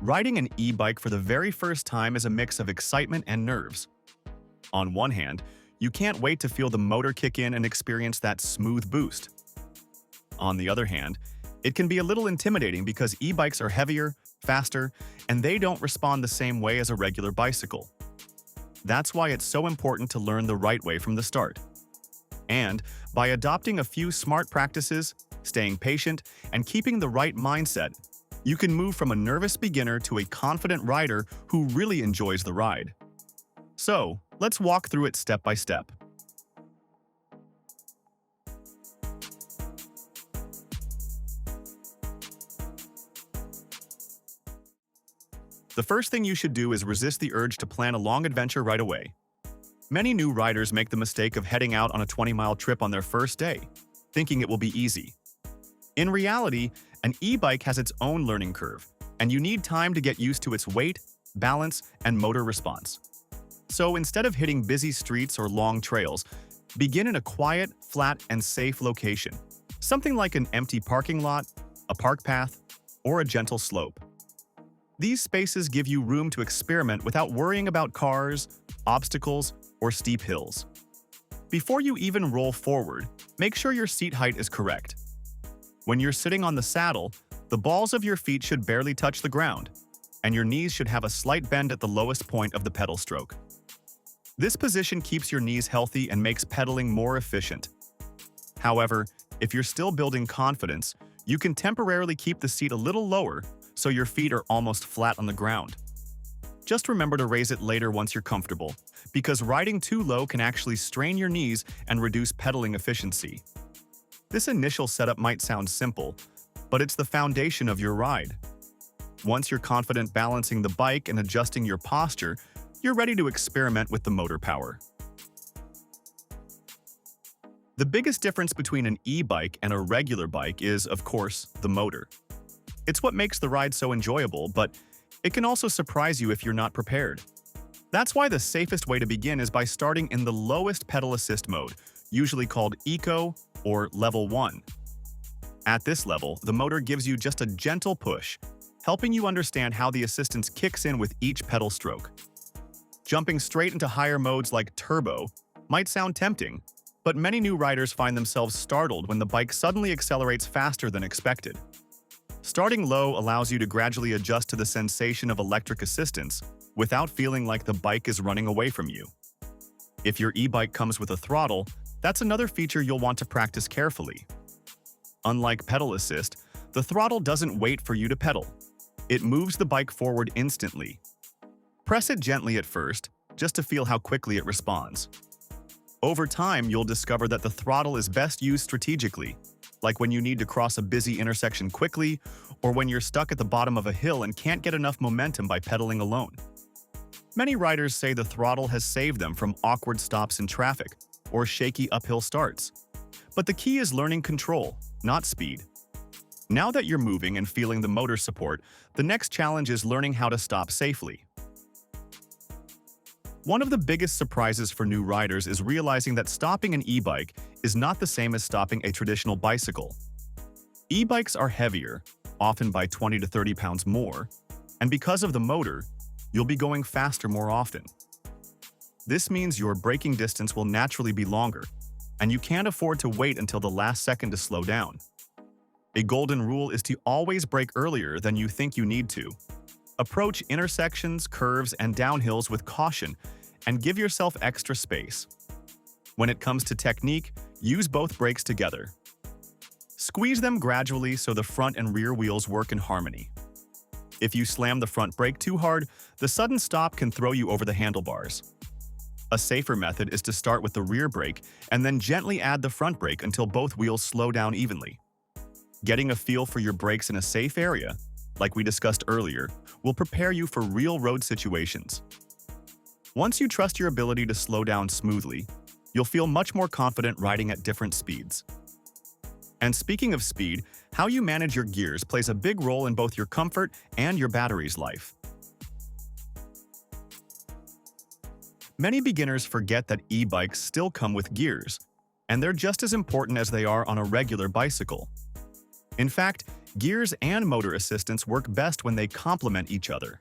Riding an e-bike for the very first time is a mix of excitement and nerves. On one hand, you can't wait to feel the motor kick in and experience that smooth boost. On the other hand, it can be a little intimidating because e-bikes are heavier, faster, and they don't respond the same way as a regular bicycle. That's why it's so important to learn the right way from the start. And by adopting a few smart practices, staying patient, and keeping the right mindset, you can move from a nervous beginner to a confident rider who really enjoys the ride. So, let's walk through it step by step. The first thing you should do is resist the urge to plan a long adventure right away. Many new riders make the mistake of heading out on a 20-mile trip on their first day, thinking it will be easy. In reality, an e-bike has its own learning curve, and you need time to get used to its weight, balance, and motor response. So instead of hitting busy streets or long trails, begin in a quiet, flat, and safe location. Something like an empty parking lot, a park path, or a gentle slope. These spaces give you room to experiment without worrying about cars, obstacles, or steep hills. Before you even roll forward, make sure your seat height is correct. When you're sitting on the saddle, the balls of your feet should barely touch the ground, and your knees should have a slight bend at the lowest point of the pedal stroke. This position keeps your knees healthy and makes pedaling more efficient. However, if you're still building confidence, you can temporarily keep the seat a little lower so your feet are almost flat on the ground. Just remember to raise it later once you're comfortable, because riding too low can actually strain your knees and reduce pedaling efficiency. This initial setup might sound simple, but it's the foundation of your ride. Once you're confident balancing the bike and adjusting your posture, you're ready to experiment with the motor power. The biggest difference between an e-bike and a regular bike is, of course, the motor. It's what makes the ride so enjoyable, but it can also surprise you if you're not prepared. That's why the safest way to begin is by starting in the lowest pedal assist mode, usually called Eco or Level 1. At this level, the motor gives you just a gentle push, helping you understand how the assistance kicks in with each pedal stroke. Jumping straight into higher modes like Turbo might sound tempting, but many new riders find themselves startled when the bike suddenly accelerates faster than expected. Starting low allows you to gradually adjust to the sensation of electric assistance without feeling like the bike is running away from you. If your e-bike comes with a throttle, that's another feature you'll want to practice carefully. Unlike pedal assist, the throttle doesn't wait for you to pedal. It moves the bike forward instantly. Press it gently at first, just to feel how quickly it responds. Over time, you'll discover that the throttle is best used strategically, like when you need to cross a busy intersection quickly, or when you're stuck at the bottom of a hill and can't get enough momentum by pedaling alone. Many riders say the throttle has saved them from awkward stops in traffic or shaky uphill starts. But the key is learning control, not speed. Now that you're moving and feeling the motor support, the next challenge is learning how to stop safely. One of the biggest surprises for new riders is realizing that stopping an e-bike is not the same as stopping a traditional bicycle. E-bikes are heavier, often by 20 to 30 pounds more, and because of the motor, you'll be going faster more often. This means your braking distance will naturally be longer, and you can't afford to wait until the last second to slow down. A golden rule is to always brake earlier than you think you need to. Approach intersections, curves, and downhills with caution, and give yourself extra space. When it comes to technique, use both brakes together. Squeeze them gradually so the front and rear wheels work in harmony. If you slam the front brake too hard, the sudden stop can throw you over the handlebars. A safer method is to start with the rear brake and then gently add the front brake until both wheels slow down evenly. Getting a feel for your brakes in a safe area, like we discussed earlier, will prepare you for real road situations. Once you trust your ability to slow down smoothly, you'll feel much more confident riding at different speeds. And speaking of speed, how you manage your gears plays a big role in both your comfort and your battery's life. Many beginners forget that e-bikes still come with gears, and they're just as important as they are on a regular bicycle. In fact, Gears and motor assistance work best when they complement each other.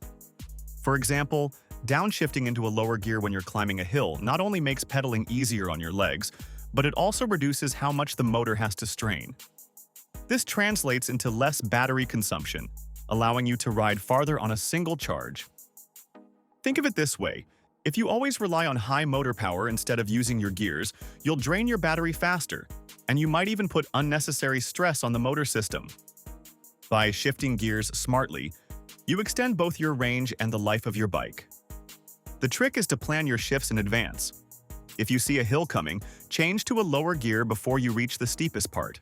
For example, downshifting into a lower gear when you're climbing a hill not only makes pedaling easier on your legs, but it also reduces how much the motor has to strain. This translates into less battery consumption, allowing you to ride farther on a single charge. Think of it this way: if you always rely on high motor power instead of using your gears, you'll drain your battery faster, and you might even put unnecessary stress on the motor system. By shifting gears smartly, you extend both your range and the life of your bike. The trick is to plan your shifts in advance. If you see a hill coming, change to a lower gear before you reach the steepest part.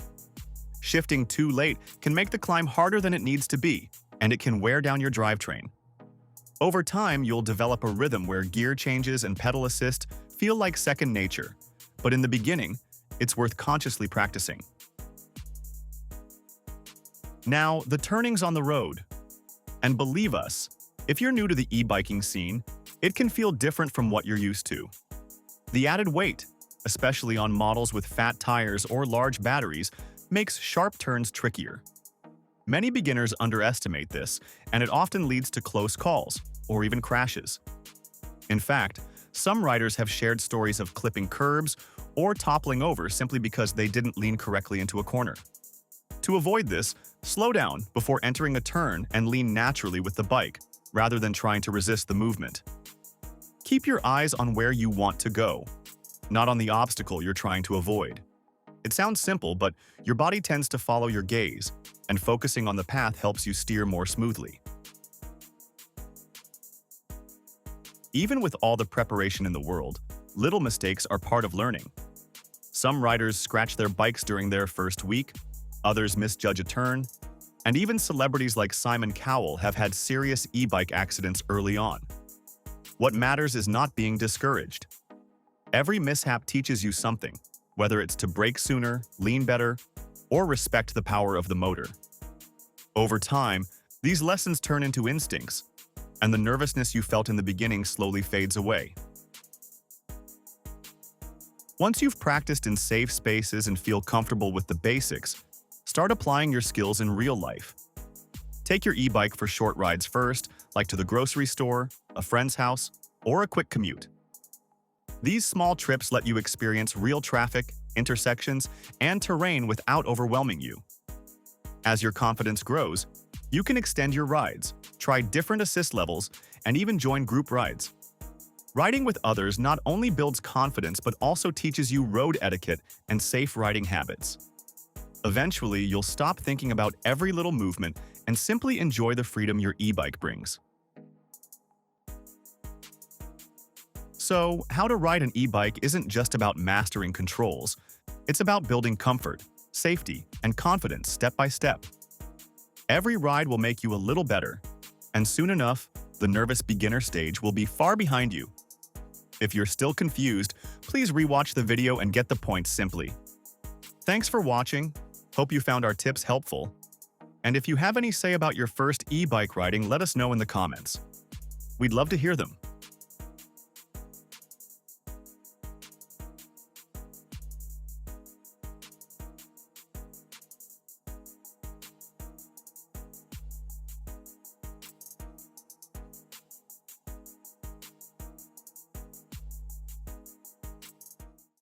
Shifting too late can make the climb harder than it needs to be, and it can wear down your drivetrain. Over time, you'll develop a rhythm where gear changes and pedal assist feel like second nature, but in the beginning, it's worth consciously practicing. Now, the turnings on the road. And believe us, if you're new to the e-biking scene, it can feel different from what you're used to. The added weight, especially on models with fat tires or large batteries, makes sharp turns trickier. Many beginners underestimate this, and it often leads to close calls or even crashes. In fact, some riders have shared stories of clipping curbs or toppling over simply because they didn't lean correctly into a corner. To avoid this, slow down before entering a turn and lean naturally with the bike, rather than trying to resist the movement. Keep your eyes on where you want to go, not on the obstacle you're trying to avoid. It sounds simple, but your body tends to follow your gaze, and focusing on the path helps you steer more smoothly. Even with all the preparation in the world, little mistakes are part of learning. Some riders scratch their bikes during their first week, others misjudge a turn, and even celebrities like Simon Cowell have had serious e-bike accidents early on. What matters is not being discouraged. Every mishap teaches you something, whether it's to brake sooner, lean better, or respect the power of the motor. Over time, these lessons turn into instincts, and the nervousness you felt in the beginning slowly fades away. Once you've practiced in safe spaces and feel comfortable with the basics, start applying your skills in real life. Take your e-bike for short rides first, like to the grocery store, a friend's house, or a quick commute. These small trips let you experience real traffic, intersections, and terrain without overwhelming you. As your confidence grows, you can extend your rides, try different assist levels, and even join group rides. Riding with others not only builds confidence but also teaches you road etiquette and safe riding habits. Eventually, you'll stop thinking about every little movement and simply enjoy the freedom your e-bike brings. So, how to ride an e-bike isn't just about mastering controls. It's about building comfort, safety, and confidence step by step. Every ride will make you a little better, and soon enough, the nervous beginner stage will be far behind you. If you're still confused, please rewatch the video and get the points simply. Thanks for watching. Hope you found our tips helpful. And if you have any say about your first e-bike riding, let us know in the comments. We'd love to hear them.